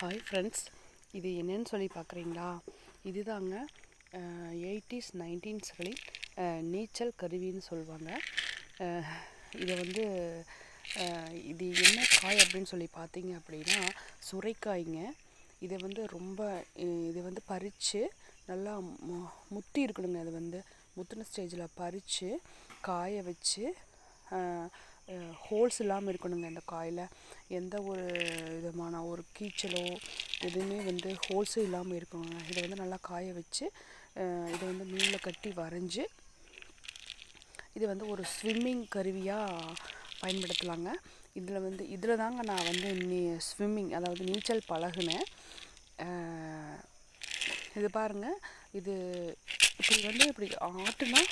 Hi friends, இது என்னன்னு சொல்லி பார்க்குறீங்களா? இதுதாங்க 80s 90ஸ்களில் நீச்சல் கருவின்னு சொல்லுவாங்க. இதை வந்து இது என்ன காய் அப்படின்னு சொல்லி பார்த்தீங்க அப்படின்னா சுரைக்காய்ங்க. இதை வந்து இதை வந்து பறித்து நல்லா முத்தி இருக்கணுங்க. அது வந்து முத்தின ஸ்டேஜில் பறித்து காய வச்சு ஹோல்ஸ் இல்லாமல் இருக்கணுங்க. இந்த காயில் எந்த ஒரு விதமான ஒரு கீச்சலோ எதுவுமே வந்து ஹோல்ஸும் இல்லாமல் இருக்கணுங்க. இதை வந்து நல்லா காய வச்சு இதை வந்து நூலில் கட்டி வரைஞ்சி இது வந்து ஒரு ஸ்விம்மிங் கருவியாக பயன்படுத்தலாங்க. இதில் தாங்க நான் வந்து ஸ்விம்மிங் அதாவது நீச்சல் பழகுனேன். இது பாருங்கள், இது இப்படி ஆட்டுனா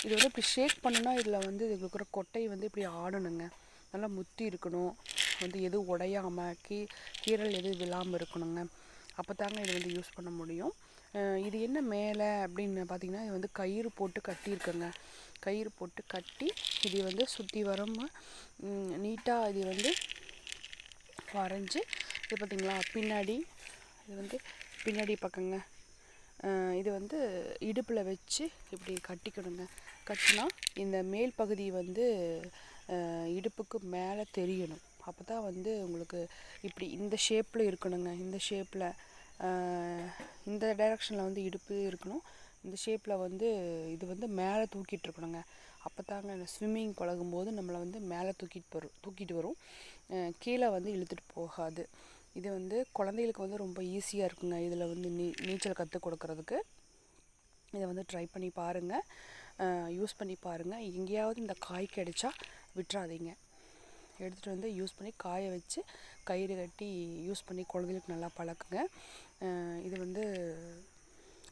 இது வந்து இப்படி ஷேக் பண்ணுனா இதில் வந்து இது இருக்கிற கொட்டை வந்து இப்படி ஆடணுங்க. நல்லா முத்தி இருக்கணும், வந்து எதுவும் உடையாமல் கீறல் எதுவும் விழாமல் இருக்கணுங்க. அப்போ தாங்க இது வந்து யூஸ் பண்ண முடியும். இது என்ன மேலே அப்படின்னு பார்த்திங்கன்னா, இது வந்து கயிறு போட்டு கட்டியிருக்குங்க. கயிறு போட்டு கட்டி இது வந்து சுற்றி வராமல் நீட்டாக இது வந்து வரைஞ்சி இது பார்த்திங்களா பின்னாடி பக்கங்க இது வந்து இடுப்பில் வச்சு இப்படி கட்டிக்கணுங்க. கட்டினா இந்த மேல் பகுதி வந்து இடுப்புக்கு மேலே தெரியணும். அப்போ தான் வந்து உங்களுக்கு இப்படி இந்த ஷேப்பில் இருக்கணுங்க. இந்த ஷேப்பில் இந்த டைரெக்ஷனில் வந்து இடுப்பு இருக்கணும். இந்த ஷேப்பில் வந்து இது வந்து மேலே தூக்கிட்டு இருக்கணுங்க. அப்போ தாங்க இந்த ஸ்விம்மிங் பழகும்போது நம்மளை வந்து மேலே தூக்கிட்டு வரும், கீழே வந்து இழுத்துட்டு போகாது. இது வந்து குழந்தைகளுக்கு வந்து ரொம்ப ஈஸியாக இருக்குங்க. இதில் வந்து நீச்சல் கற்றுக் கொடுக்கறதுக்கு இதை வந்து ட்ரை பண்ணி பாருங்கள், யூஸ் பண்ணி பாருங்கள். எங்கேயாவது இந்த காய் கிடைச்சா விட்டுறாதீங்க. எடுத்துகிட்டு வந்து யூஸ் பண்ணி காய வச்சு கயிறு கட்டி யூஸ் பண்ணி குழந்தைகளுக்கு நல்லா பழக்குங்க. இது வந்து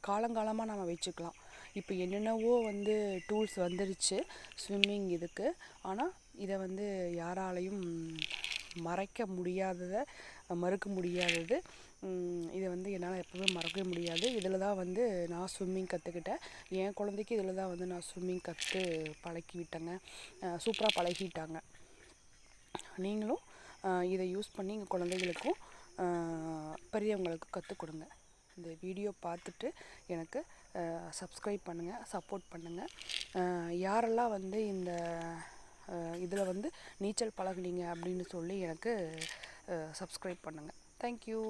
காலங்காலமாக நம்ம வச்சுக்கலாம். இப்போ என்னென்னவோ வந்து டூல்ஸ் வந்துருச்சு ஸ்விம்மிங் இதுக்கு. ஆனால் இதை வந்து யாராலையும் மறுக்க முடியாதது. இதை வந்து என்னால் எப்போவுமே மறக்கவே முடியாது. இதில் தான் வந்து நான் ஸ்விம்மிங் கற்றுக்கிட்டேன். என் குழந்தைக்கு இதில் தான் வந்து நான் ஸ்விம்மிங் பழக்கி விட்டேங்க. சூப்பராக பழகிட்டாங்க. நீங்களும் இதை யூஸ் பண்ணி எங்கள் குழந்தைகளுக்கும் பெரியவங்களுக்கும் கற்றுக் கொடுங்க. இந்த வீடியோ பார்த்துட்டு எனக்கு சப்ஸ்கிரைப் பண்ணுங்கள், சப்போர்ட் பண்ணுங்கள். யாரெல்லாம் வந்து இந்த இதில் வந்து நீச்சல் பழகுனீங்க அப்படின்னு சொல்லி எனக்கு சப்ஸ்கிரைப் பண்ணுங்கள். தேங்க்யூ.